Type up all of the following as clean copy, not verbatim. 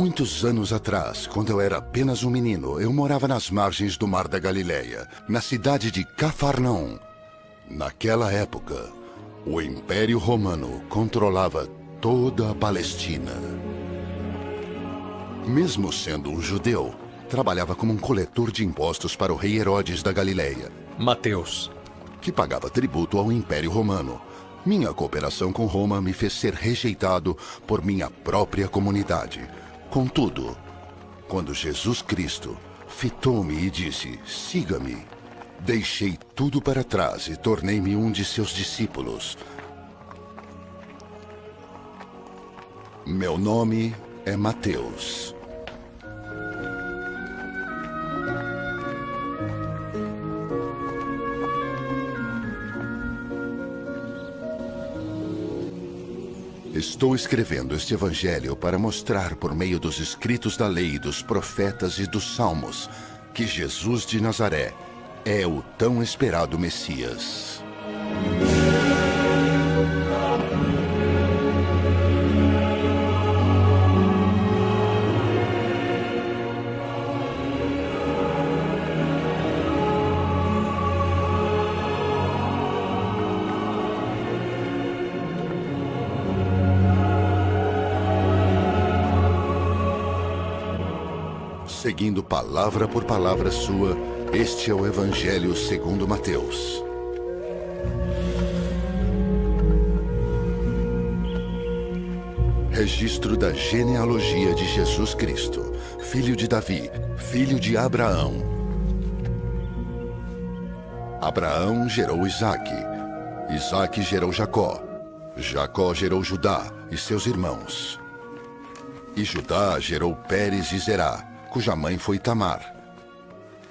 Muitos anos atrás, quando eu era apenas um menino, eu morava nas margens do Mar da Galileia, na cidade de Cafarnaum. Naquela época, o Império Romano controlava toda a Palestina. Mesmo sendo um judeu, trabalhava como um coletor de impostos para o rei Herodes da Galileia, Mateus. que pagava tributo ao Império Romano. Minha cooperação com Roma me fez ser rejeitado por minha própria comunidade. Contudo, quando Jesus Cristo fitou-me e disse, siga-me, deixei tudo para trás e tornei-me um de seus discípulos. Meu nome é Mateus. Estou escrevendo este evangelho para mostrar por meio dos escritos da lei, dos profetas e dos salmos que Jesus de Nazaré é o tão esperado Messias. Seguindo palavra por palavra sua, este é o Evangelho segundo Mateus. Registro da genealogia de Jesus Cristo, filho de Davi, filho de Abraão. Abraão gerou Isaque. Isaque gerou Jacó. Jacó gerou Judá e seus irmãos. E Judá gerou Pérez e Zerá, cuja mãe foi Tamar.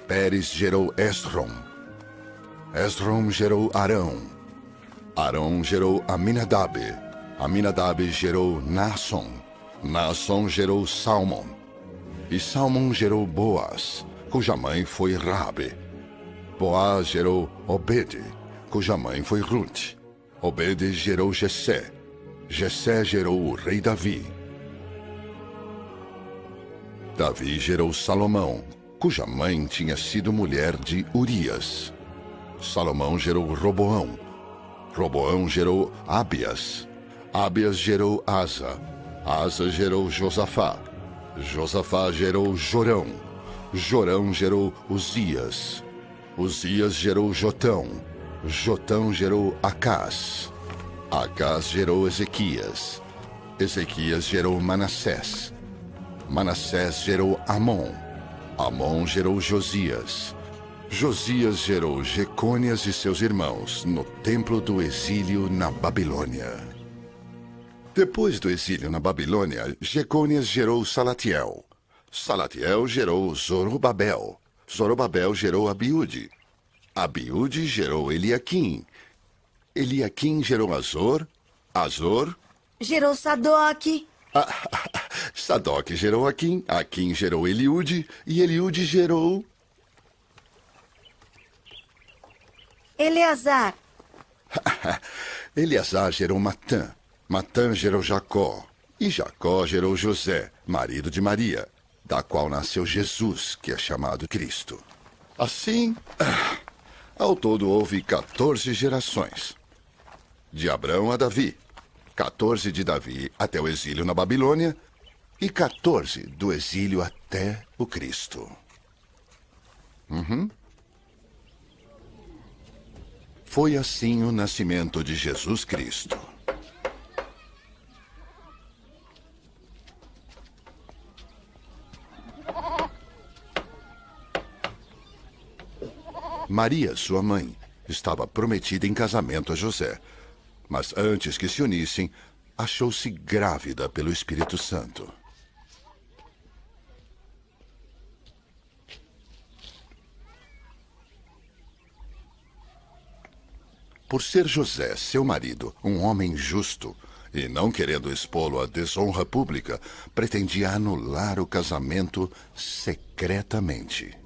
Pérez gerou Esrom. Esrom gerou Arão. Arão gerou Aminadab. Aminadab gerou Naasson. Naasson gerou Salmon. E Salmon gerou Boaz, cuja mãe foi Raabe. Boaz gerou Obede, cuja mãe foi Ruth. Obede gerou Jessé. Jessé gerou o rei Davi. Davi gerou Salomão, cuja mãe tinha sido mulher de Urias. Salomão gerou Roboão. Roboão gerou Abias. Abias gerou Asa. Asa gerou Josafá. Josafá gerou Jorão. Jorão gerou Uzias. Uzias gerou Jotão. Jotão gerou Acás. Acás gerou Ezequias. Ezequias gerou Manassés. Manassés gerou Amon. Amon gerou Josias. Josias gerou Jecônias e seus irmãos no templo do exílio na Babilônia. Depois do exílio na Babilônia, Jecônias gerou Salatiel. Salatiel gerou Zorobabel. Zorobabel gerou Abiúde. Abiúde gerou Eliaquim. Eliaquim gerou Azor. Azor gerou Sadoque. Sadoque gerou Aquim. Aquim gerou Eliúde. E Eliúde gerou Eleazar. Eleazar gerou Matã. Matã gerou Jacó. E Jacó gerou José, marido de Maria, da qual nasceu Jesus, que é chamado Cristo. Assim, ao todo houve 14 gerações. De Abrão a Davi. 14 de Davi até o exílio na Babilônia e 14 do exílio até o Cristo. Foi assim o nascimento de Jesus Cristo. Maria, sua mãe, estava prometida em casamento a José. Mas antes que se unissem, achou-se grávida pelo Espírito Santo. Por ser José, seu marido, um homem justo, e não querendo expô-lo à desonra pública, pretendia anular o casamento secretamente.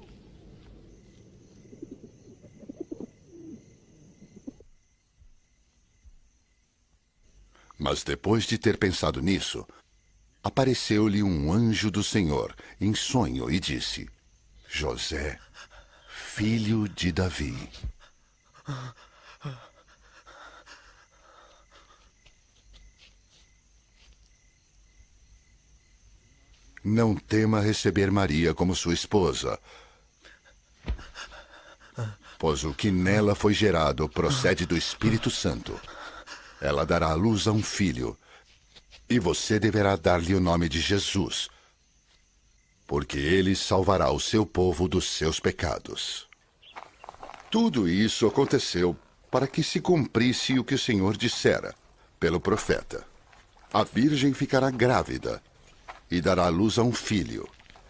Mas depois de ter pensado nisso, apareceu-lhe um anjo do Senhor em sonho e disse: José, filho de Davi, não tema receber Maria como sua esposa, pois o que nela foi gerado procede do Espírito Santo. Ela dará à luz a um filho, e você deverá dar-lhe o nome de Jesus, porque ele salvará o seu povo dos seus pecados. Tudo isso aconteceu para que se cumprisse o que o Senhor dissera pelo profeta. A virgem ficará grávida e dará à luz a um filho.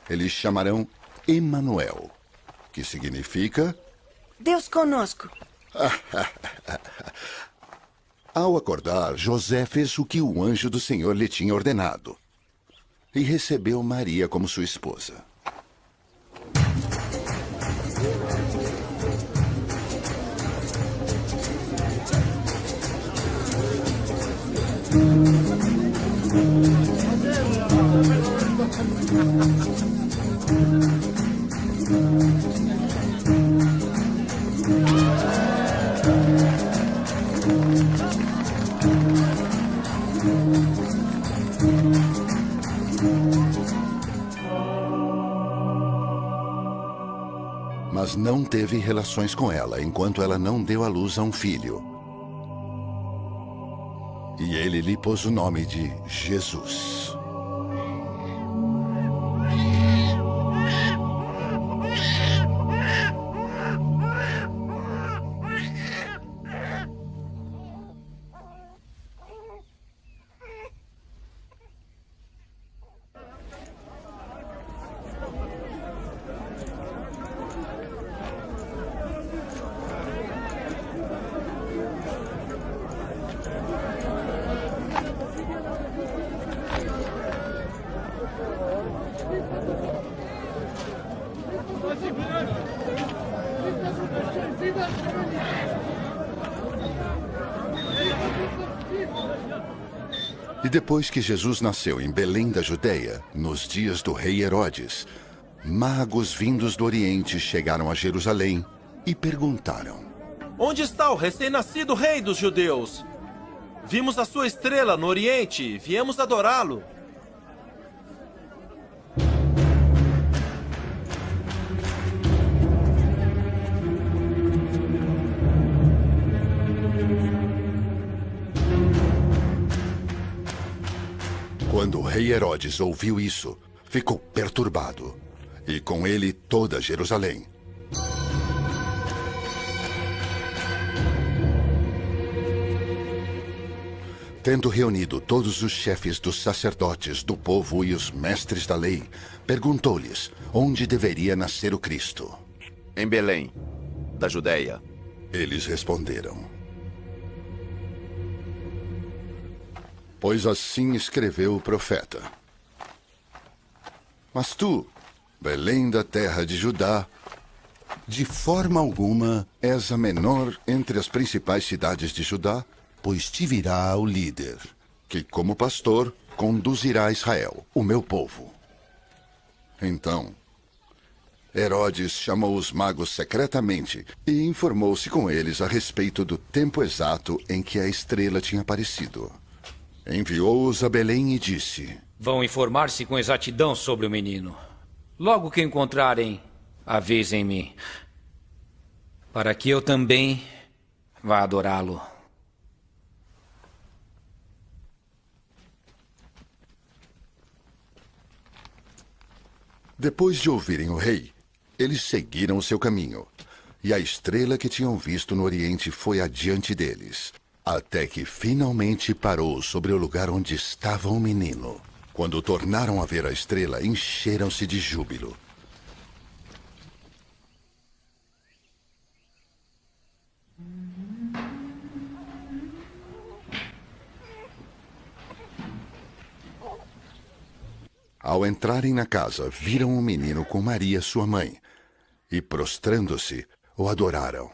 Eles chamarão Emanuel, que significa Deus conosco. Ao acordar, José fez o que o anjo do Senhor lhe tinha ordenado e recebeu Maria como sua esposa. Mas não teve relações com ela enquanto ela não deu à luz a um filho. E ele lhe pôs o nome de Jesus. E depois que Jesus nasceu em Belém da Judeia, nos dias do rei Herodes, magos vindos do Oriente chegaram a Jerusalém e perguntaram: Onde está o recém-nascido rei dos judeus? Vimos a sua estrela no Oriente e viemos adorá-lo. Quando o rei Herodes ouviu isso, ficou perturbado, e com ele toda Jerusalém. Tendo reunido todos os chefes dos sacerdotes do povo e os mestres da lei, perguntou-lhes onde deveria nascer o Cristo. Em Belém, da Judeia. Eles responderam: Pois assim escreveu o profeta. Mas tu, Belém da terra de Judá, de forma alguma és a menor entre as principais cidades de Judá, pois te virá o líder, que como pastor conduzirá Israel, o meu povo. Então, Herodes chamou os magos secretamente e informou-se com eles a respeito do tempo exato em que a estrela tinha aparecido. Enviou-os a Belém e disse: Vão informar-se com exatidão sobre o menino. Logo que encontrarem, avisem-me, para que eu também vá adorá-lo. Depois de ouvirem o rei, eles seguiram o seu caminho, e a estrela que tinham visto no Oriente foi adiante deles, até que finalmente parou sobre o lugar onde estava o menino. Quando tornaram a ver a estrela, encheram-se de júbilo. Ao entrarem na casa, viram o menino com Maria, sua mãe, e prostrando-se, o adoraram.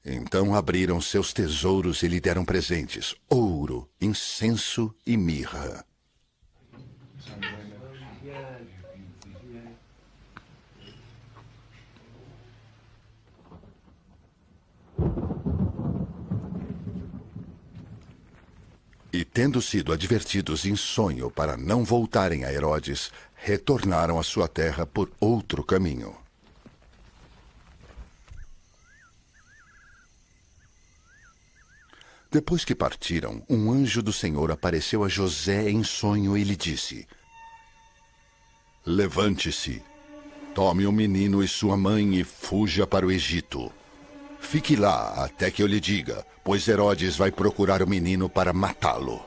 Então abriram seus tesouros e lhe deram presentes: ouro, incenso e mirra. E tendo sido advertidos em sonho para não voltarem a Herodes, retornaram à sua terra por outro caminho. Depois que partiram, um anjo do Senhor apareceu a José em sonho e lhe disse: Levante-se, tome o menino e sua mãe e fuja para o Egito. Fique lá até que eu lhe diga, pois Herodes vai procurar o menino para matá-lo.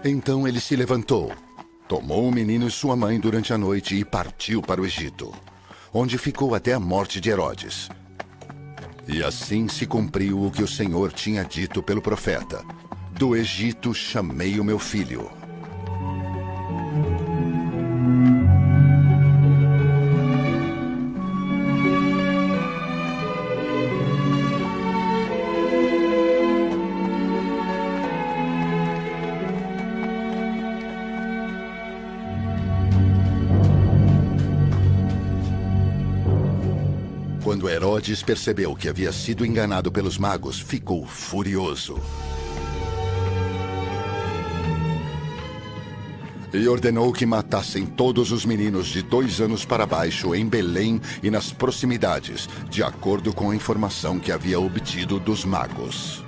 Então ele se levantou, tomou o menino e sua mãe durante a noite e partiu para o Egito, onde ficou até a morte de Herodes. E assim se cumpriu o que o Senhor tinha dito pelo profeta: do Egito chamei o meu filho. Quando Herodes percebeu que havia sido enganado pelos magos, ficou furioso. E ordenou que matassem todos os meninos de 2 anos para baixo em Belém e nas proximidades, de acordo com a informação que havia obtido dos magos.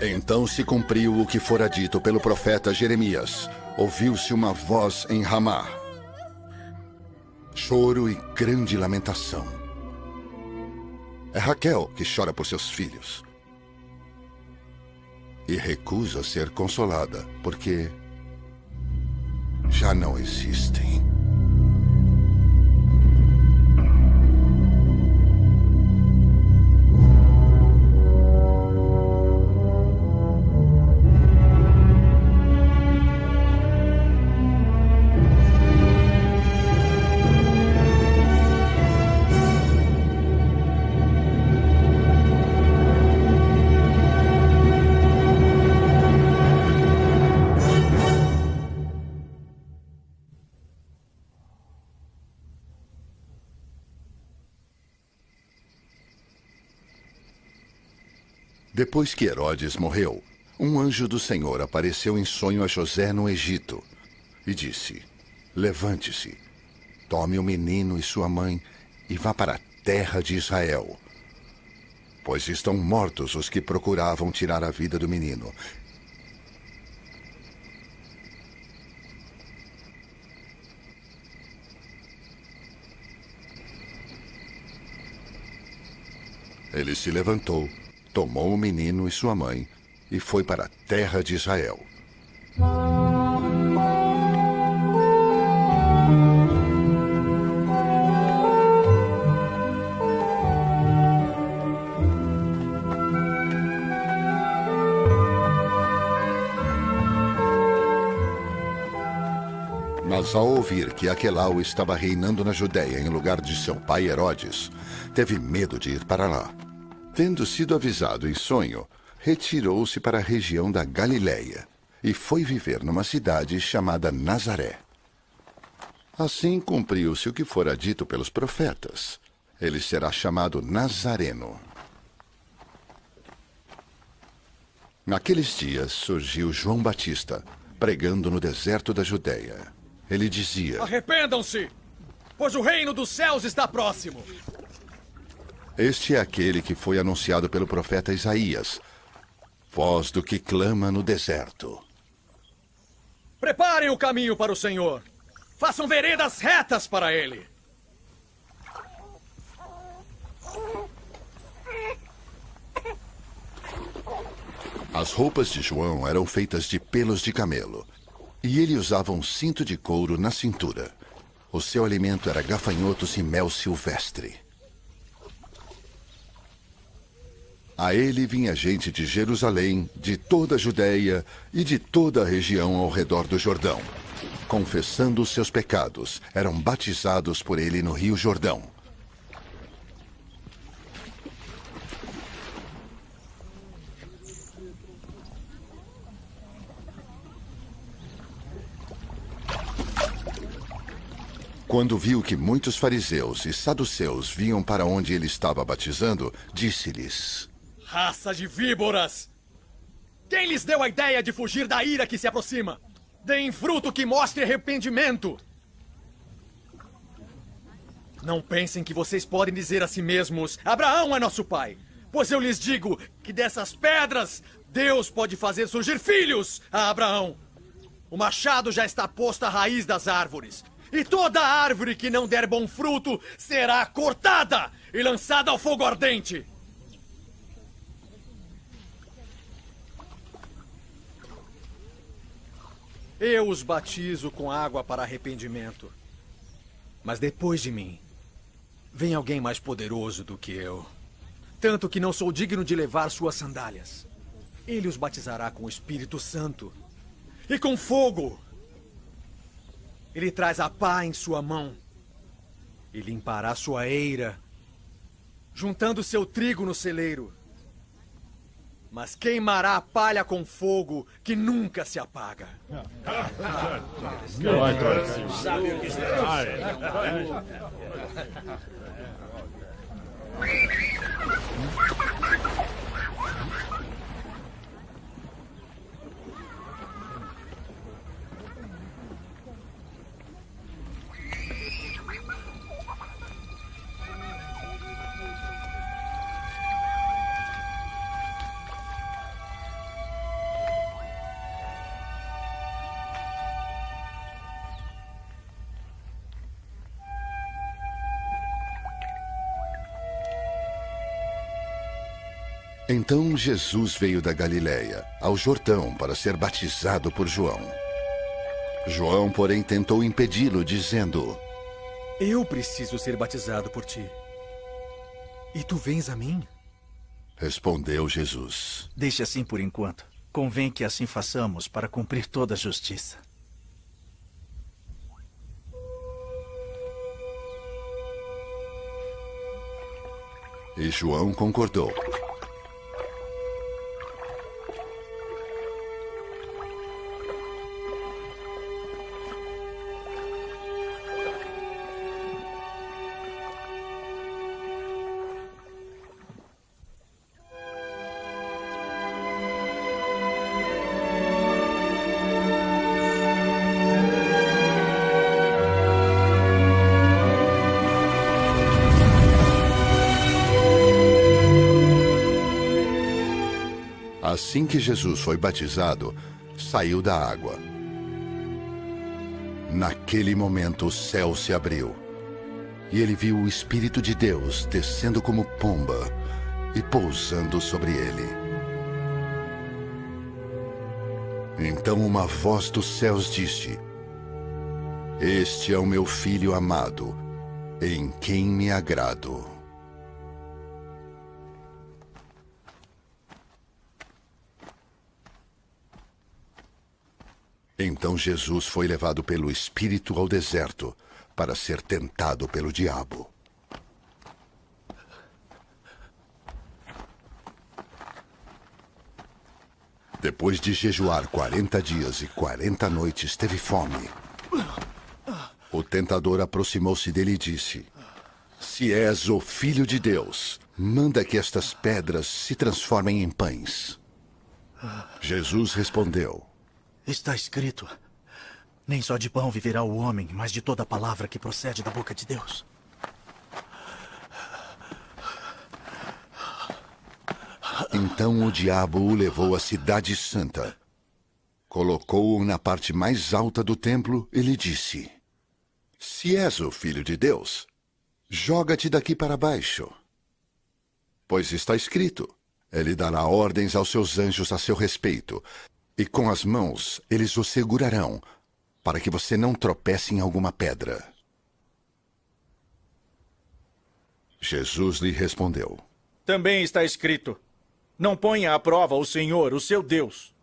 Então se cumpriu o que fora dito pelo profeta Jeremias. Ouviu-se uma voz em Ramá, choro e grande lamentação. É Raquel que chora por seus filhos e recusa ser consolada, porque já não existem. Depois que Herodes morreu, um anjo do Senhor apareceu em sonho a José no Egito e disse: Levante-se, tome o menino e sua mãe e vá para a terra de Israel, pois estão mortos os que procuravam tirar a vida do menino. Ele se levantou, tomou o menino e sua mãe e foi para a terra de Israel. Mas ao ouvir que Aquelau estava reinando na Judéia em lugar de seu pai Herodes, teve medo de ir para lá. Tendo sido avisado em sonho, retirou-se para a região da Galiléia e foi viver numa cidade chamada Nazaré. Assim cumpriu-se o que fora dito pelos profetas. Ele será chamado Nazareno. Naqueles dias surgiu João Batista, pregando no deserto da Judéia. Ele dizia: Arrependam-se, pois o reino dos céus está próximo. Este é aquele que foi anunciado pelo profeta Isaías, voz do que clama no deserto. Preparem o caminho para o Senhor. Façam veredas retas para ele. As roupas de João eram feitas de pelos de camelo, e ele usava um cinto de couro na cintura. O seu alimento era gafanhotos e mel silvestre. A ele vinha gente de Jerusalém, de toda a Judéia e de toda a região ao redor do Jordão. Confessando os seus pecados, eram batizados por ele no Rio Jordão. Quando viu que muitos fariseus e saduceus vinham para onde ele estava batizando, disse-lhes: Raça de víboras! Quem lhes deu a ideia de fugir da ira que se aproxima? Deem fruto que mostre arrependimento. Não pensem que vocês podem dizer a si mesmos: Abraão é nosso pai. Pois eu lhes digo que dessas pedras Deus pode fazer surgir filhos a Abraão. O machado já está posto à raiz das árvores. E toda árvore que não der bom fruto será cortada e lançada ao fogo ardente. Eu os batizo com água para arrependimento. Mas depois de mim, vem alguém mais poderoso do que eu. Tanto que não sou digno de levar suas sandálias. Ele os batizará com o Espírito Santo e com fogo. Ele traz a pá em sua mão e limpará sua eira, juntando seu trigo no celeiro. Mas queimará a palha com fogo que nunca se apaga. Então Jesus veio da Galiléia, ao Jordão, para ser batizado por João. João, porém, tentou impedi-lo, dizendo: Eu preciso ser batizado por ti. E tu vens a mim? Respondeu Jesus: Deixe assim por enquanto. Convém que assim façamos para cumprir toda a justiça. E João concordou. Assim que Jesus foi batizado, saiu da água. Naquele momento o céu se abriu, e ele viu o Espírito de Deus descendo como pomba e pousando sobre ele. Então uma voz dos céus disse: Este é o meu Filho amado, em quem me agrado. Então Jesus foi levado pelo Espírito ao deserto para ser tentado pelo diabo. Depois de jejuar 40 dias e 40 noites, teve fome. O tentador aproximou-se dele e disse: Se és o Filho de Deus, manda que estas pedras se transformem em pães. Jesus respondeu: Está escrito: nem só de pão viverá o homem, mas de toda palavra que procede da boca de Deus. Então o diabo o levou à cidade santa, colocou-o na parte mais alta do templo e lhe disse: Se és o Filho de Deus, joga-te daqui para baixo. Pois está escrito: Ele dará ordens aos seus anjos a seu respeito, e com as mãos eles o segurarão, para que você não tropece em alguma pedra. Jesus lhe respondeu: Também está escrito: não ponha à prova o Senhor, o seu Deus.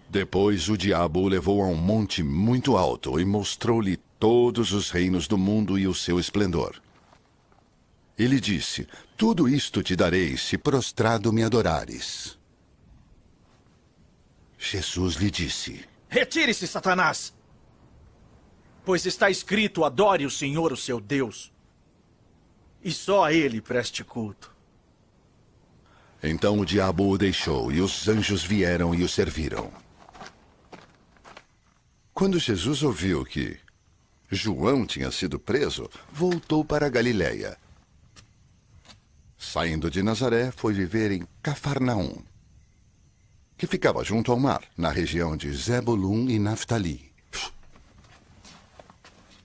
Depois o diabo o levou a um monte muito alto e mostrou-lhe todos os reinos do mundo e o seu esplendor. Ele disse: Tudo isto te darei se prostrado me adorares. Jesus lhe disse: Retire-se, Satanás! Pois está escrito: adore o Senhor, o seu Deus, e só a ele preste culto. Então o diabo o deixou, e os anjos vieram e o serviram. Quando Jesus ouviu que João tinha sido preso, voltou para a Galiléia. Saindo de Nazaré, foi viver em Cafarnaum, que ficava junto ao mar, na região de Zebulun e Naftali,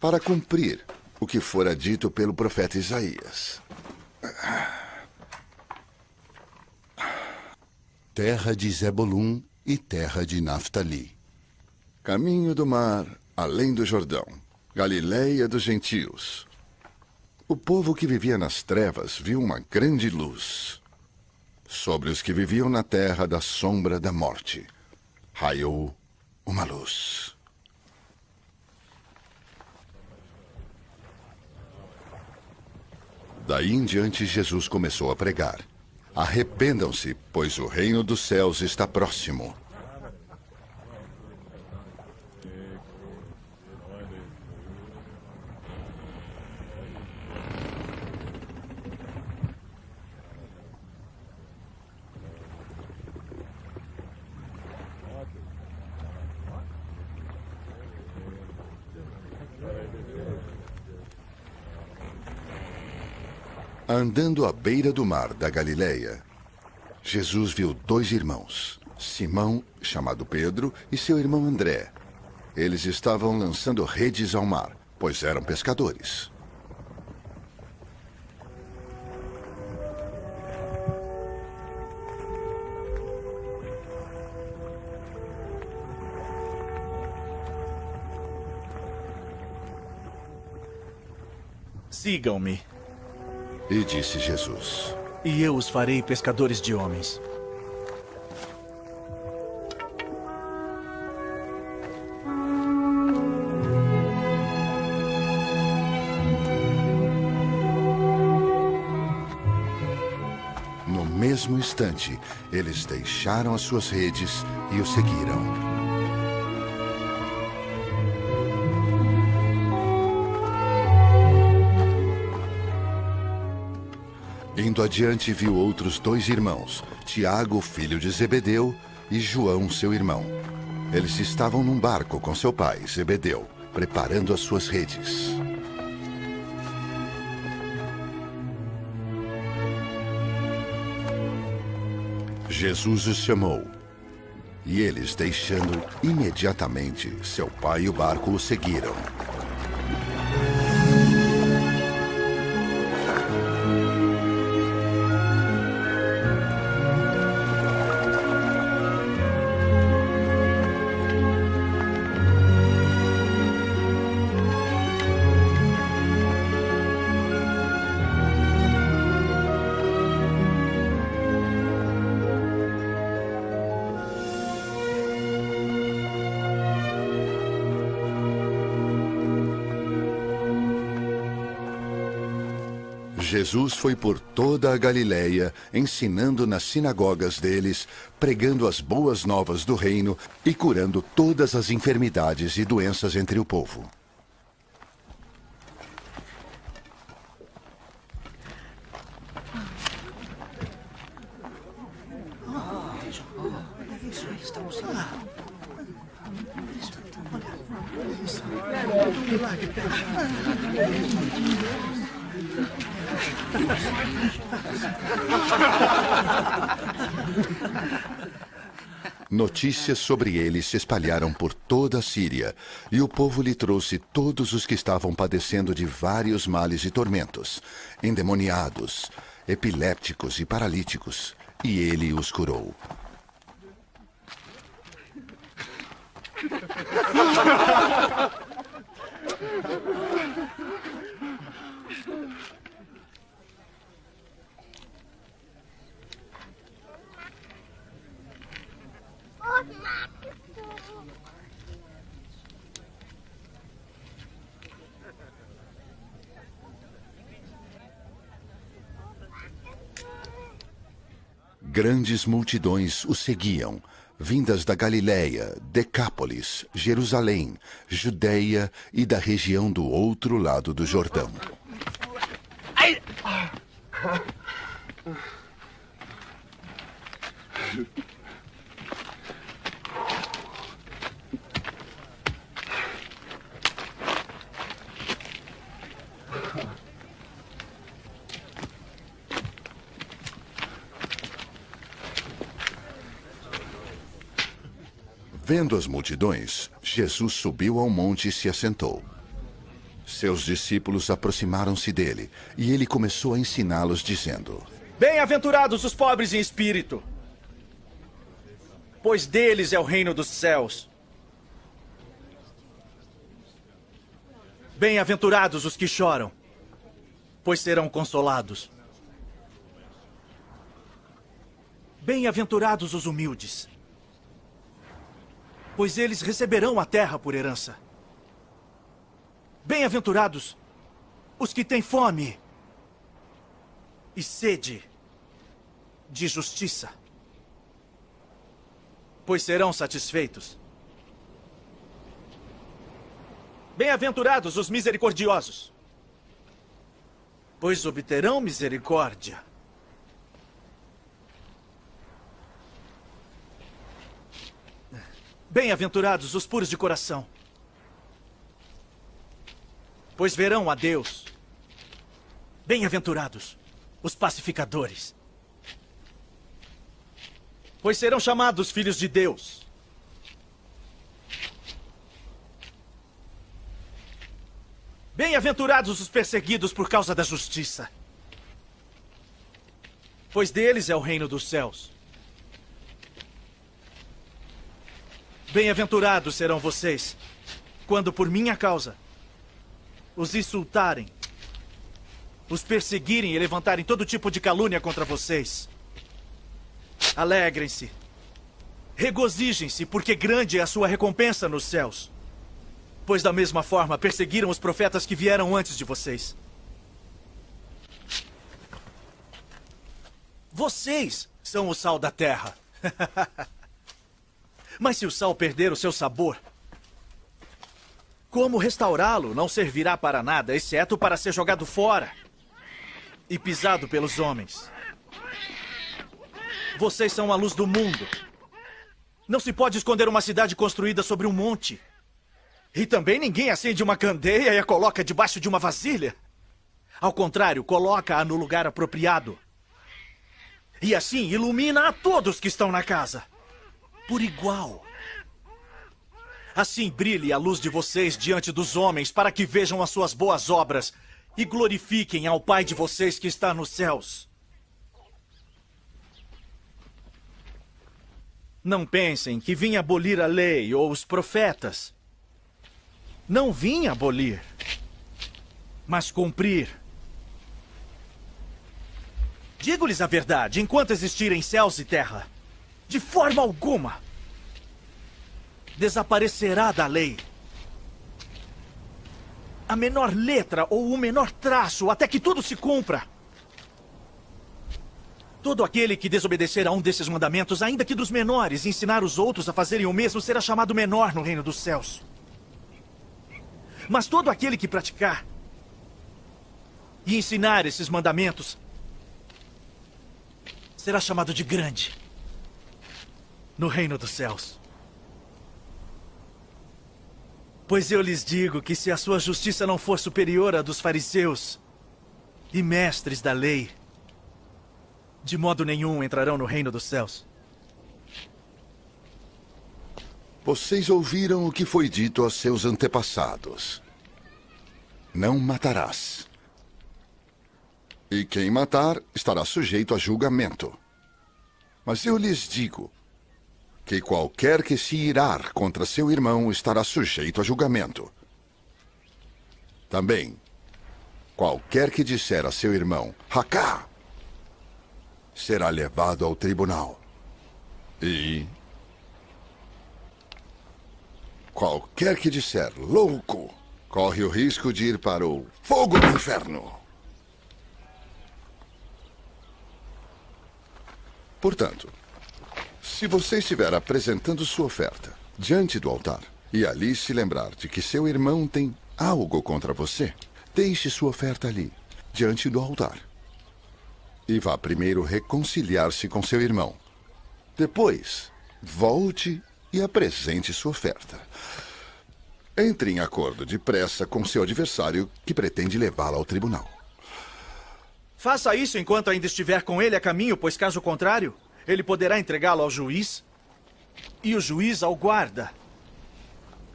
para cumprir o que fora dito pelo profeta Isaías: terra de Zebulun e terra de Naftali, caminho do mar, além do Jordão, Galiléia dos gentios. O povo que vivia nas trevas viu uma grande luz. Sobre os que viviam na terra da sombra da morte, raiou uma luz. Daí em diante, Jesus começou a pregar: Arrependam-se, pois o reino dos céus está próximo. Andando à beira do mar da Galiléia, Jesus viu dois irmãos, Simão, chamado Pedro, e seu irmão André. Eles estavam lançando redes ao mar, pois eram pescadores. Sigam-me, E disse Jesus: e eu os farei pescadores de homens. No mesmo instante, eles deixaram as suas redes e o seguiram. Indo adiante, viu outros dois irmãos, Tiago, filho de Zebedeu, e João, seu irmão. Eles estavam num barco com seu pai, Zebedeu, preparando as suas redes. Jesus os chamou, e eles, deixando imediatamente seu pai e o barco, o seguiram. Jesus foi por toda a Galiléia, ensinando nas sinagogas deles, pregando as boas novas do reino e curando todas as enfermidades e doenças entre o povo. Notícias sobre ele se espalharam por toda a Síria, e o povo lhe trouxe todos os que estavam padecendo de vários males e tormentos, endemoniados, epilépticos e paralíticos, e ele os curou. Grandes multidões o seguiam, vindas da Galiléia, Decápolis, Jerusalém, Judeia e da região do outro lado do Jordão. Vendo as multidões, Jesus subiu ao monte e se assentou. Seus discípulos aproximaram-se dele, e ele começou a ensiná-los, dizendo: Bem-aventurados os pobres em espírito, pois deles é o reino dos céus. Bem-aventurados os que choram, pois serão consolados. Bem-aventurados os humildes, pois eles receberão a terra por herança. Bem-aventurados os que têm fome e sede de justiça, pois serão satisfeitos. Bem-aventurados os misericordiosos, pois obterão misericórdia. Bem-aventurados os puros de coração, pois verão a Deus. Bem-aventurados os pacificadores, pois serão chamados filhos de Deus. Bem-aventurados os perseguidos por causa da justiça, pois deles é o reino dos céus. Bem-aventurados serão vocês, quando por minha causa os insultarem, os perseguirem e levantarem todo tipo de calúnia contra vocês. Alegrem-se, regozijem-se, porque grande é a sua recompensa nos céus. Pois da mesma forma perseguiram os profetas que vieram antes de vocês. Vocês são o sal da terra. Mas se o sal perder o seu sabor, como restaurá-lo não servirá para nada, exceto para ser jogado fora e pisado pelos homens. Vocês são a luz do mundo. Não se pode esconder uma cidade construída sobre um monte. E também ninguém acende uma candeia e a coloca debaixo de uma vasilha. Ao contrário, coloca-a no lugar apropriado. E assim ilumina a todos que estão na casa, por igual. Assim brilhe a luz de vocês diante dos homens, para que vejam as suas boas obras e glorifiquem ao Pai de vocês que está nos céus. Não pensem que vim abolir a lei ou os profetas. Não vim abolir, mas cumprir. Digo-lhes a verdade, enquanto existirem céus e terra, de forma alguma desaparecerá da lei a menor letra ou o menor traço, até que tudo se cumpra. Todo aquele que desobedecer a um desses mandamentos, ainda que dos menores, e ensinar os outros a fazerem o mesmo, será chamado menor no reino dos céus. Mas todo aquele que praticar e ensinar esses mandamentos será chamado de grande no reino dos céus. Pois eu lhes digo que se a sua justiça não for superior à dos fariseus e mestres da lei, de modo nenhum entrarão no reino dos céus. Vocês ouviram o que foi dito aos seus antepassados: não matarás. E quem matar estará sujeito a julgamento. Mas eu lhes digo que qualquer que se irar contra seu irmão estará sujeito a julgamento. Também, qualquer que disser a seu irmão, Racá, será levado ao tribunal. E qualquer que disser louco, corre o risco de ir para o fogo do inferno. Portanto, se você estiver apresentando sua oferta diante do altar e ali se lembrar de que seu irmão tem algo contra você, deixe sua oferta ali, diante do altar. E vá primeiro reconciliar-se com seu irmão. Depois, volte e apresente sua oferta. Entre em acordo depressa com seu adversário que pretende levá-lo ao tribunal. Faça isso enquanto ainda estiver com ele a caminho, pois caso contrário, ele poderá entregá-lo ao juiz e o juiz ao guarda.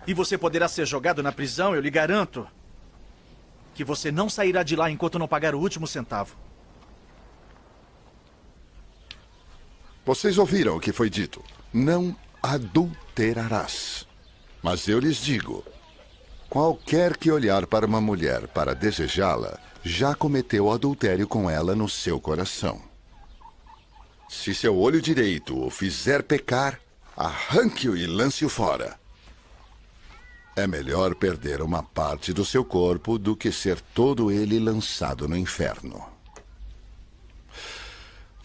E você poderá ser jogado na prisão, eu lhe garanto que você não sairá de lá enquanto não pagar o último centavo. Vocês ouviram o que foi dito: não adulterarás. Mas eu lhes digo, qualquer que olhar para uma mulher para desejá-la, já cometeu adultério com ela no seu coração. Se seu olho direito o fizer pecar, arranque-o e lance-o fora. É melhor perder uma parte do seu corpo do que ser todo ele lançado no inferno.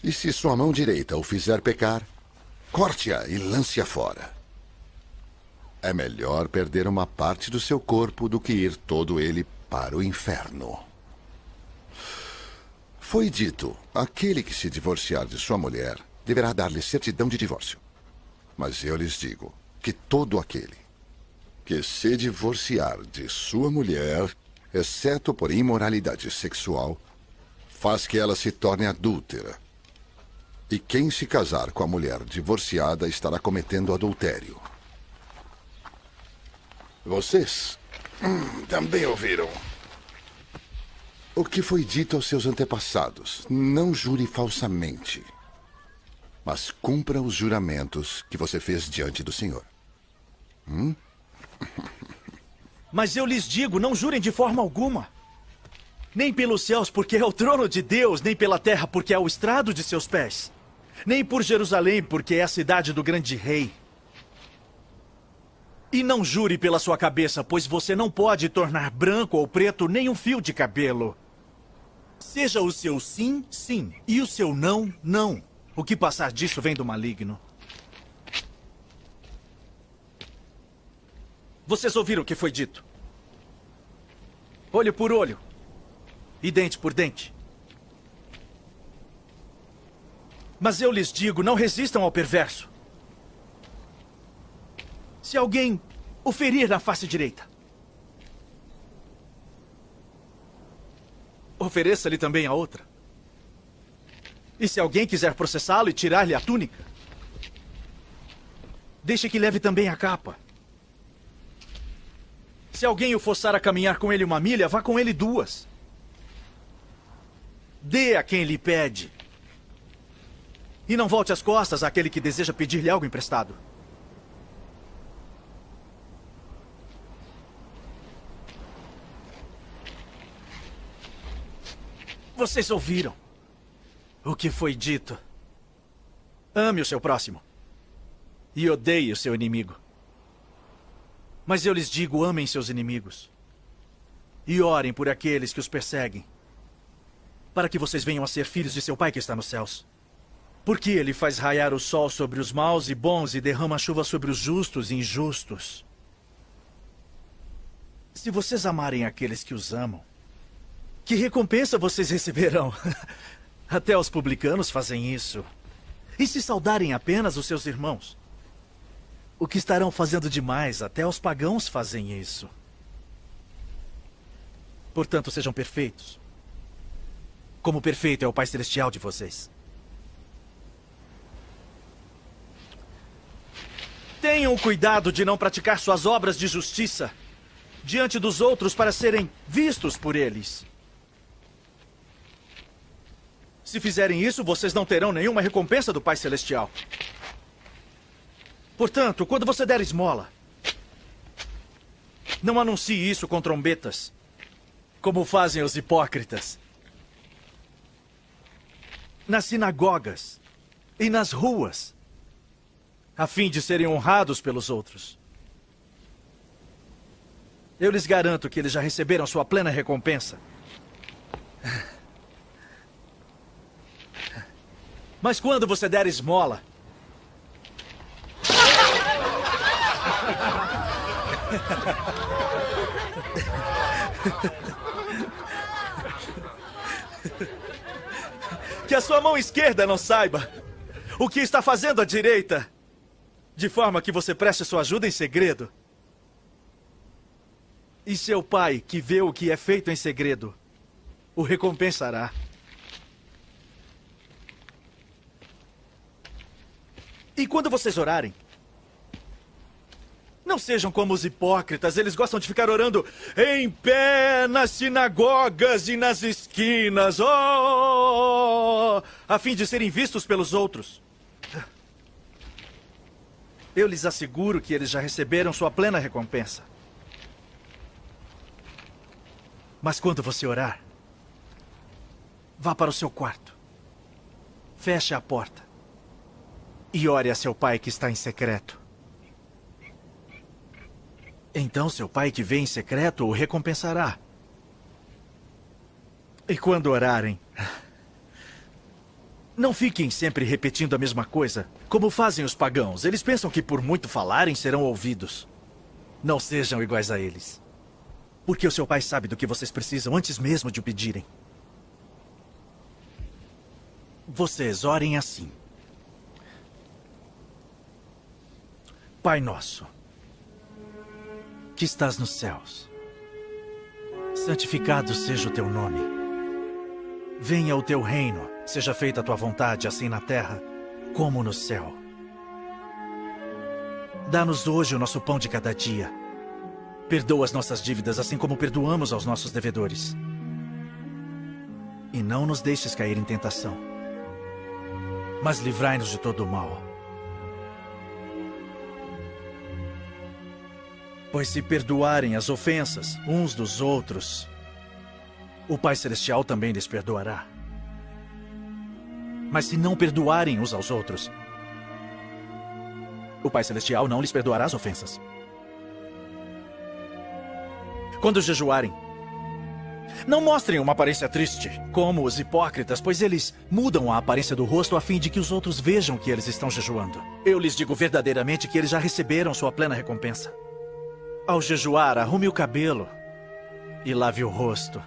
E se sua mão direita o fizer pecar, corte-a e lance-a fora. É melhor perder uma parte do seu corpo do que ir todo ele para o inferno. Foi dito, aquele que se divorciar de sua mulher deverá dar-lhe certidão de divórcio. Mas eu lhes digo que todo aquele que se divorciar de sua mulher, exceto por imoralidade sexual, faz que ela se torne adúltera. E quem se casar com a mulher divorciada estará cometendo adultério. Vocês também ouviram o que foi dito aos seus antepassados: não jure falsamente, mas cumpra os juramentos que você fez diante do Senhor. Mas eu lhes digo, não jurem de forma alguma. Nem pelos céus, porque é o trono de Deus, nem pela terra, porque é o estrado de seus pés. Nem por Jerusalém, porque é a cidade do grande rei. E não jure pela sua cabeça, pois você não pode tornar branco ou preto nem um fio de cabelo. Seja o seu sim, sim, e o seu não, não. O que passar disso vem do maligno. Vocês ouviram o que foi dito? Olho por olho e dente por dente. Mas eu lhes digo, não resistam ao perverso. Se alguém o ferir na face direita, ofereça-lhe também a outra. E se alguém quiser processá-lo e tirar-lhe a túnica, deixe que leve também a capa. Se alguém o forçar a caminhar com ele 1 milha, vá com ele 2. Dê a quem lhe pede. E não volte as costas àquele que deseja pedir-lhe algo emprestado. Vocês ouviram o que foi dito? Ame o seu próximo e odeie o seu inimigo. Mas eu lhes digo, amem seus inimigos e orem por aqueles que os perseguem, para que vocês venham a ser filhos de seu Pai que está nos céus. Porque ele faz raiar o sol sobre os maus e bons e derrama chuva sobre os justos e injustos. Se vocês amarem aqueles que os amam, que recompensa vocês receberão? Até os publicanos fazem isso. E se saudarem apenas os seus irmãos? O que estarão fazendo demais? Até os pagãos fazem isso. Portanto, sejam perfeitos, como perfeito é o Pai Celestial de vocês. Tenham cuidado de não praticar suas obras de justiça diante dos outros para serem vistos por eles. Se fizerem isso, vocês não terão nenhuma recompensa do Pai Celestial. Portanto, quando você der esmola, não anuncie isso com trombetas, como fazem os hipócritas. Nas sinagogas e nas ruas, a fim de serem honrados pelos outros. Eu lhes garanto que eles já receberam sua plena recompensa. Mas quando você der esmola, que a sua mão esquerda não saiba o que está fazendo a direita, de forma que você preste sua ajuda em segredo. E seu pai, que vê o que é feito em segredo, o recompensará. E quando vocês orarem, não sejam como os hipócritas. Eles gostam de ficar orando em pé nas sinagogas e nas esquinas, a fim de serem vistos pelos outros. Eu lhes asseguro que eles já receberam sua plena recompensa. Mas quando você orar, vá para o seu quarto, feche a porta e ore a seu pai que está em secreto. Então seu pai que vê em secreto o recompensará. E quando orarem, não fiquem sempre repetindo a mesma coisa, como fazem os pagãos. Eles pensam que por muito falarem serão ouvidos. Não sejam iguais a eles. Porque o seu pai sabe do que vocês precisam antes mesmo de o pedirem. Vocês orem assim. Pai nosso, que estás nos céus, santificado seja o teu nome. Venha o teu reino, seja feita a tua vontade, assim na terra como no céu. Dá-nos hoje o nosso pão de cada dia. Perdoa as nossas dívidas, assim como perdoamos aos nossos devedores. E não nos deixes cair em tentação, mas livrai-nos de todo o mal. Pois se perdoarem as ofensas uns dos outros, o Pai Celestial também lhes perdoará. Mas se não perdoarem uns aos outros, o Pai Celestial não lhes perdoará as ofensas. Quando jejuarem, não mostrem uma aparência triste, como os hipócritas, pois eles mudam a aparência do rosto a fim de que os outros vejam que eles estão jejuando. Eu lhes digo verdadeiramente que eles já receberam sua plena recompensa. Ao jejuar, arrume o cabelo e lave o rosto,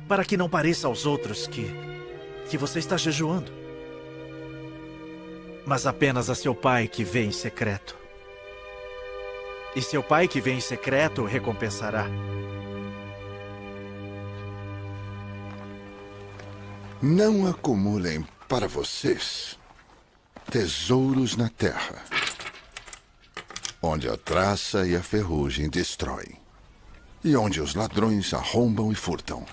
para que não pareça aos outros que você está jejuando, mas apenas a seu pai que vê em secreto. E seu pai que vê em secreto o recompensará. Não acumulem para vocês tesouros na terra, onde a traça e a ferrugem destroem, e onde os ladrões arrombam e furtam.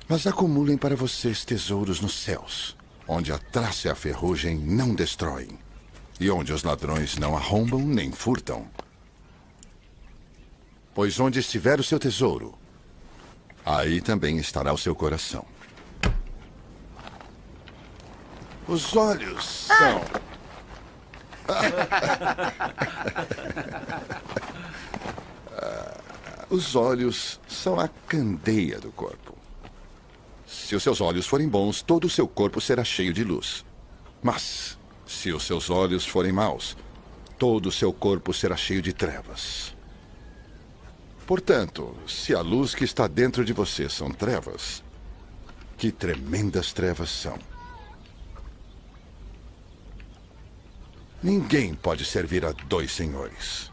Mas acumulem para vocês tesouros nos céus, onde a traça e a ferrugem não destroem, e onde os ladrões não arrombam nem furtam. Pois onde estiver o seu tesouro, aí também estará o seu coração. Os olhos são... Os olhos são a candeia do corpo. Se os seus olhos forem bons, todo o seu corpo será cheio de luz. Mas, se os seus olhos forem maus, todo o seu corpo será cheio de trevas. Portanto, se a luz que está dentro de você são trevas, que tremendas trevas são. Ninguém pode servir a dois senhores,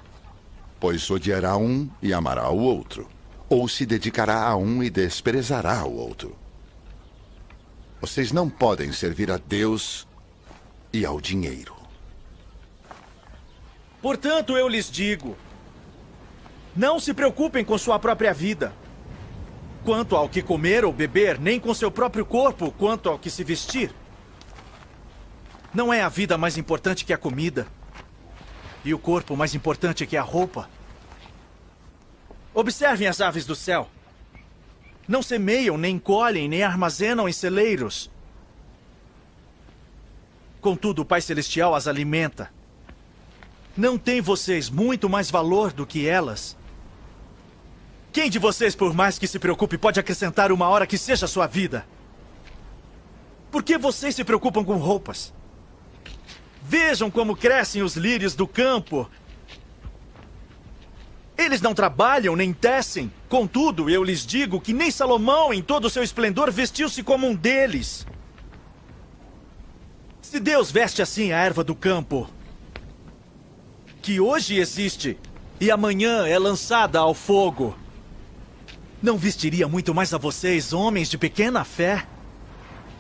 pois odiará um e amará o outro, ou se dedicará a um e desprezará o outro. Vocês não podem servir a Deus e ao dinheiro. Portanto, eu lhes digo, não se preocupem com sua própria vida, quanto ao que comer ou beber, nem com seu próprio corpo, quanto ao que se vestir. Não é a vida mais importante que a comida, e o corpo mais importante que a roupa. Observem as aves do céu. Não semeiam, nem colhem, nem armazenam em celeiros. Contudo, o Pai Celestial as alimenta. Não tem vocês muito mais valor do que elas? Quem de vocês, por mais que se preocupe, pode acrescentar uma hora que seja a sua vida? Por que vocês se preocupam com roupas? Vejam como crescem os lírios do campo. Eles não trabalham nem tecem. Contudo, eu lhes digo que nem Salomão, em todo o seu esplendor, vestiu-se como um deles. Se Deus veste assim a erva do campo, que hoje existe e amanhã é lançada ao fogo, não vestiria muito mais a vocês, homens de pequena fé?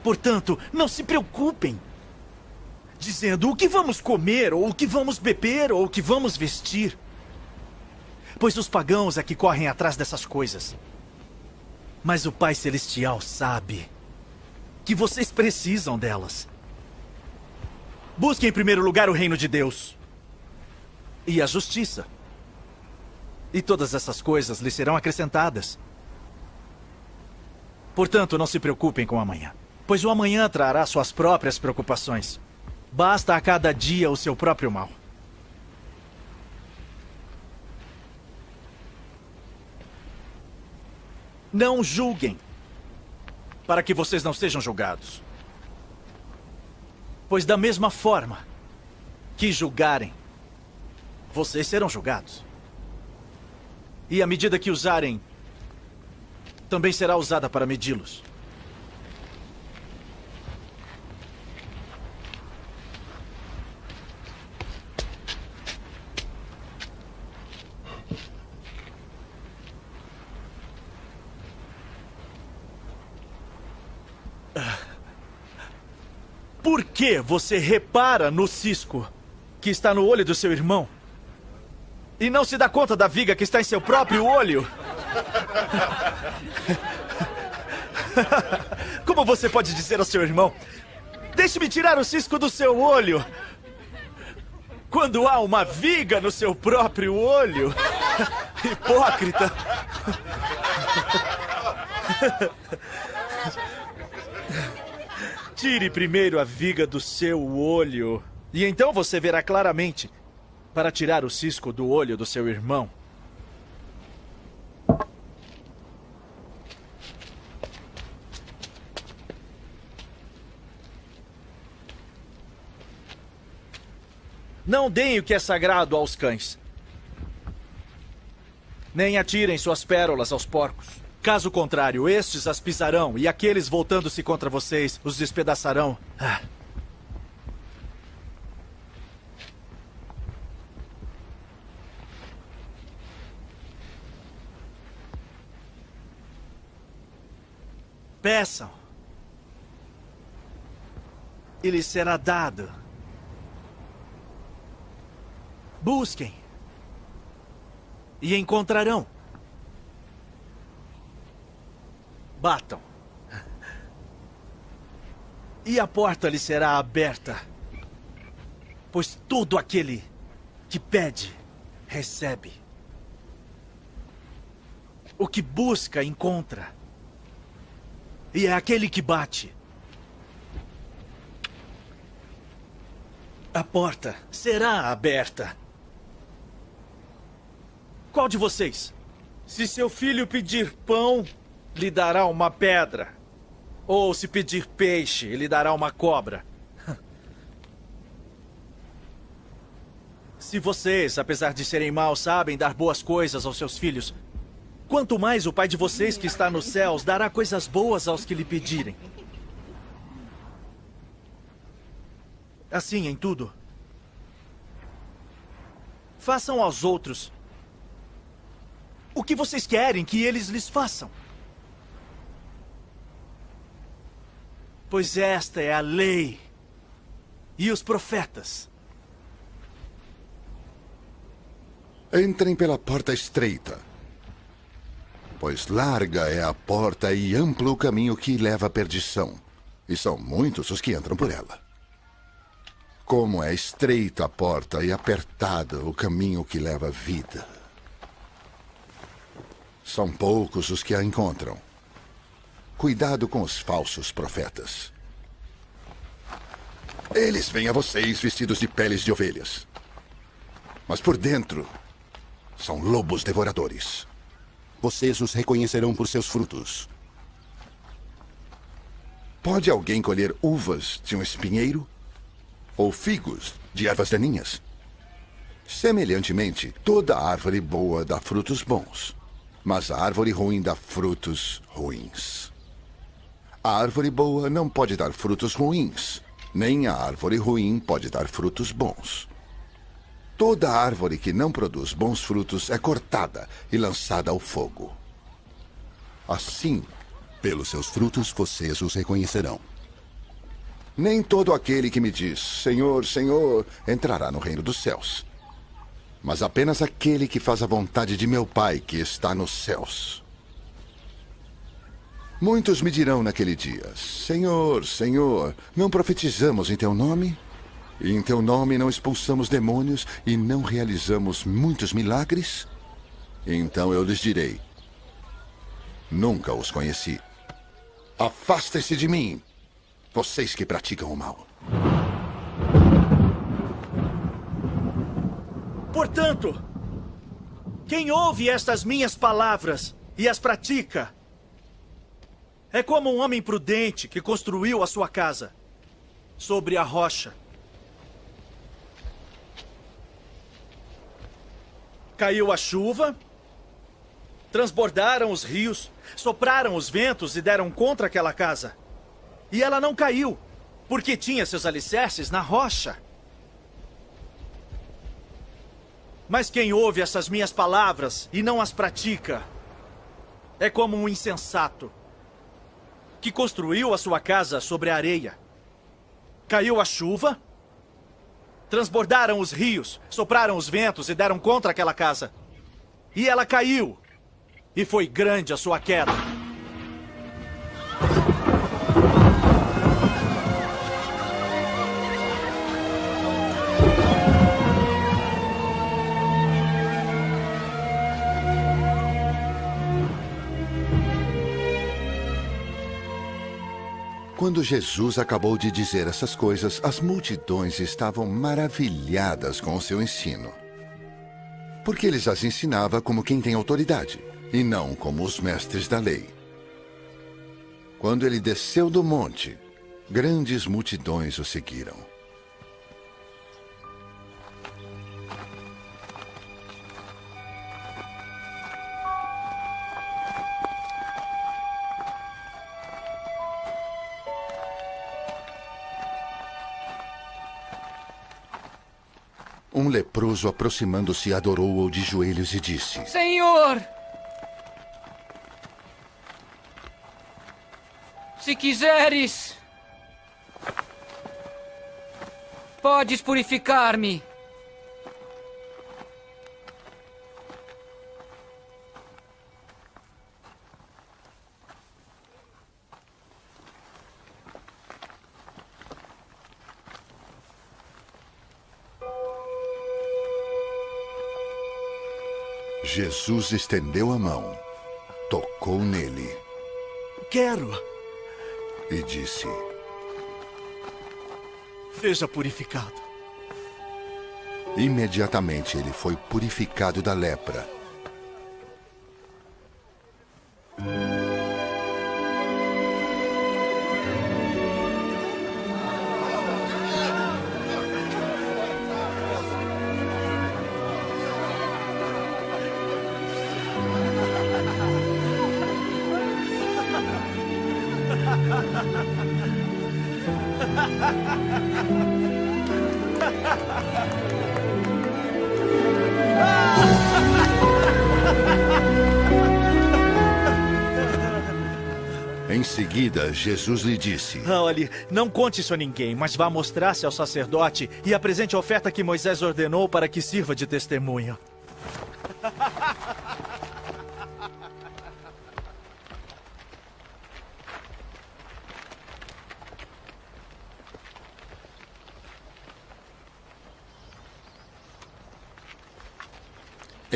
Portanto, não se preocupem, dizendo o que vamos comer, ou o que vamos beber, ou o que vamos vestir. Pois os pagãos é que correm atrás dessas coisas. Mas o Pai Celestial sabe que vocês precisam delas. Busquem em primeiro lugar o reino de Deus e a justiça, e todas essas coisas lhes serão acrescentadas. Portanto, não se preocupem com o amanhã, pois o amanhã trará suas próprias preocupações. Basta a cada dia o seu próprio mal. Não julguem, para que vocês não sejam julgados. Pois da mesma forma que julgarem, vocês serão julgados. E a medida que usarem, também será usada para medi-los. Por que você repara no cisco que está no olho do seu irmão e não se dá conta da viga que está em seu próprio olho? Como você pode dizer ao seu irmão: deixe-me tirar o cisco do seu olho, quando há uma viga no seu próprio olho? Hipócrita! Tire primeiro a viga do seu olho, e então você verá claramente para tirar o cisco do olho do seu irmão. Não deem o que é sagrado aos cães, nem atirem suas pérolas aos porcos. Caso contrário, estes as pisarão, e aqueles voltando-se contra vocês os despedaçarão. Peçam, e lhes será dado. Busquem, e encontrarão. Batam, e a porta lhe será aberta. Pois todo aquele que pede, recebe. O que busca, encontra. E é aquele que bate. A porta será aberta. Qual de vocês, se seu filho pedir pão, lhe dará uma pedra? Ou se pedir peixe, ele dará uma cobra. Se vocês, apesar de serem maus, sabem dar boas coisas aos seus filhos, quanto mais o Pai de vocês que está nos céus dará coisas boas aos que lhe pedirem. Assim em tudo. Façam aos outros o que vocês querem que eles lhes façam. Pois esta é a lei e os profetas. Entrem pela porta estreita, pois larga é a porta e amplo o caminho que leva à perdição, e são muitos os que entram por ela. Como é estreita a porta e apertado o caminho que leva à vida. São poucos os que a encontram. Cuidado com os falsos profetas. Eles vêm a vocês vestidos de peles de ovelhas, mas por dentro são lobos devoradores. Vocês os reconhecerão por seus frutos. Pode alguém colher uvas de um espinheiro? Ou figos de ervas daninhas? Semelhantemente, toda árvore boa dá frutos bons, mas a árvore ruim dá frutos ruins. A árvore boa não pode dar frutos ruins, nem a árvore ruim pode dar frutos bons. Toda árvore que não produz bons frutos é cortada e lançada ao fogo. Assim, Pelos seus frutos vocês os reconhecerão. nem todo aquele que me diz, Senhor, Senhor, entrará no reino dos céus, mas apenas aquele que faz a vontade de meu Pai que está nos céus. Muitos me dirão naquele dia, Senhor, Senhor, não profetizamos em teu nome? E em teu nome não expulsamos demônios e não realizamos muitos milagres? Então eu lhes direi, nunca os conheci. Afastem-se de mim, vocês que praticam o mal. Portanto, quem ouve estas minhas palavras e as pratica é como um homem prudente que construiu a sua casa sobre a rocha. Caiu a chuva, transbordaram os rios, sopraram os ventos e deram contra aquela casa. E ela não caiu, porque tinha seus alicerces na rocha. Mas quem ouve essas minhas palavras e não as pratica é como um insensato que construiu a sua casa sobre a areia. Caiu a chuva, transbordaram os rios, sopraram os ventos e deram contra aquela casa. E ela caiu, e foi grande a sua queda. Quando Jesus acabou de dizer essas coisas, as multidões estavam maravilhadas com o seu ensino, porque ele as ensinava como quem tem autoridade, e não como os mestres da lei. Quando ele desceu do monte, grandes multidões o seguiram. Um leproso, aproximando-se, adorou-o de joelhos e disse, Senhor! Se quiseres, podes purificar-me. Jesus estendeu a mão, tocou nele Quero. e disse, Seja purificado. imediatamente ele foi purificado da lepra. Em seguida, Jesus lhe disse: Olhe, não conte isso a ninguém, mas vá mostrar-se ao sacerdote e apresente a oferta que Moisés ordenou para que sirva de testemunho.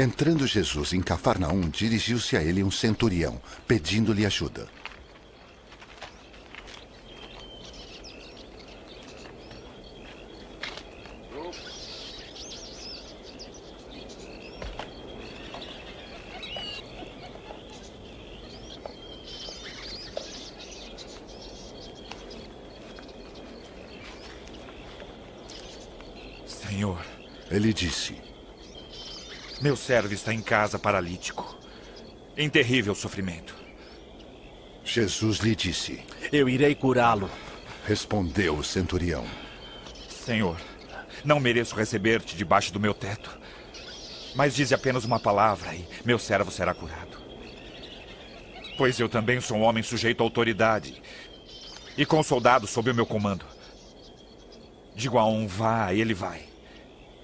Entrando Jesus em Cafarnaum, dirigiu-se a ele um centurião, pedindo-lhe ajuda. Senhor, Ele disse: meu servo está em casa paralítico, em terrível sofrimento. Jesus lhe disse: Eu irei curá-lo. Respondeu o centurião: Senhor, não mereço receber-te debaixo do meu teto, mas dize apenas uma palavra e meu servo será curado. Pois eu também sou um homem sujeito à autoridade e com soldados sob o meu comando. Digo a um, vá, e ele vai.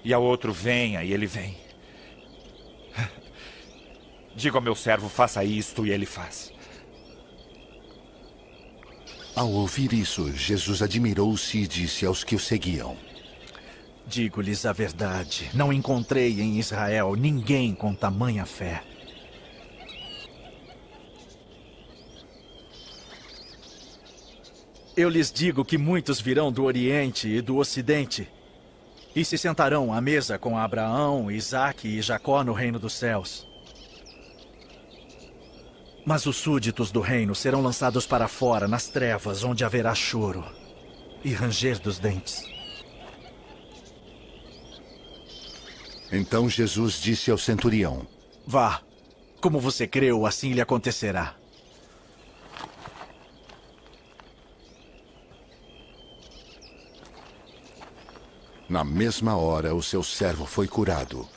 E ao outro, venha, e ele vem. Digo ao meu servo, faça isto, e ele faz. Ao ouvir isso, Jesus admirou-se e disse aos que o seguiam: Digo-lhes a verdade, não encontrei em Israel ninguém com tamanha fé. Eu lhes digo que muitos virão do Oriente e do Ocidente e se sentarão à mesa com Abraão, Isaque e Jacó no reino dos céus. Mas os súditos do reino serão lançados para fora, nas trevas, onde haverá choro e ranger dos dentes. Então Jesus disse ao centurião: Vá, como você creu, assim lhe acontecerá. Na mesma hora, o seu servo foi curado.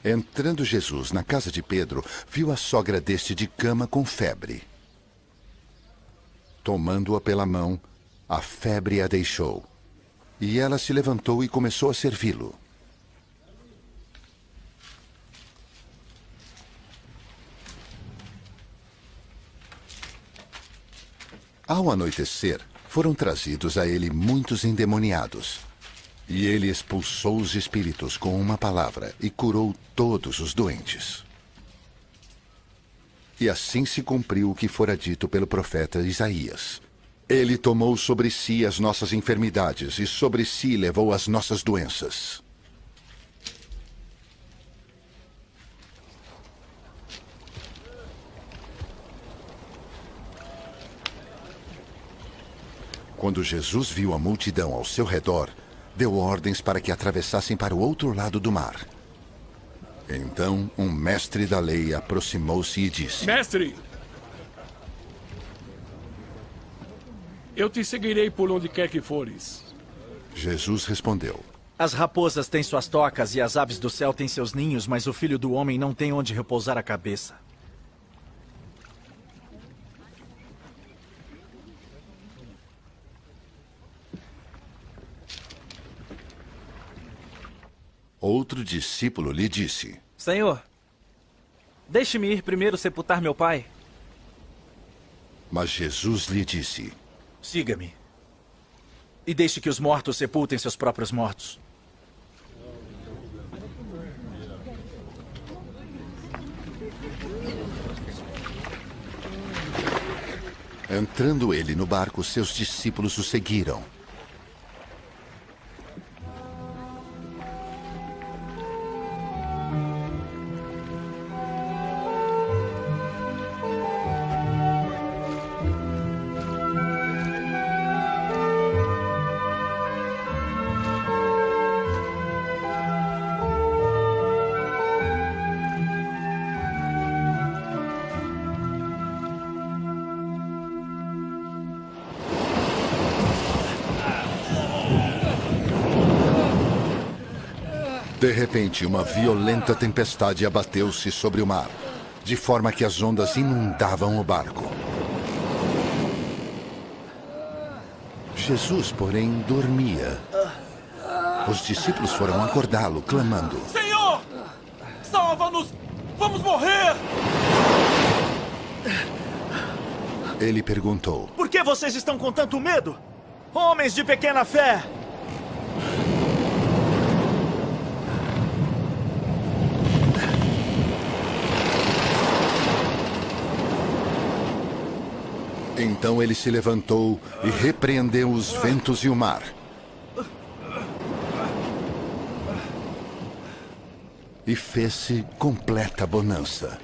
Entrando Jesus na casa de Pedro, viu a sogra deste de cama com febre. Tomando-a pela mão, a febre a deixou. E ela se levantou e começou a servi-lo. Ao anoitecer, foram trazidos a ele muitos endemoniados. E ele expulsou os espíritos com uma palavra e curou todos os doentes. E assim se cumpriu o que fora dito pelo profeta Isaías. Ele tomou sobre si as nossas enfermidades e sobre si levou as nossas doenças. Quando Jesus viu a multidão ao seu redor, deu ordens para que atravessassem para o outro lado do mar. Então, um mestre da lei aproximou-se e disse: Mestre, eu te seguirei por onde quer que fores. Jesus respondeu: As raposas têm suas tocas e as aves do céu têm seus ninhos, mas o filho do homem não tem onde repousar a cabeça. Outro discípulo lhe disse: Senhor, deixe-me ir primeiro sepultar meu pai. Mas Jesus lhe disse: Siga-me. E deixe que os mortos sepultem seus próprios mortos. Entrando ele no barco, seus discípulos o seguiram. De repente, uma violenta tempestade abateu-se sobre o mar, de forma que as ondas inundavam o barco. Jesus, porém, dormia. Os discípulos foram acordá-lo, clamando: Senhor! Salva-nos! Vamos morrer! Ele perguntou: Por que vocês estão com tanto medo? Homens de pequena fé! Então ele se levantou e repreendeu os ventos e o mar. E fez-se completa bonança.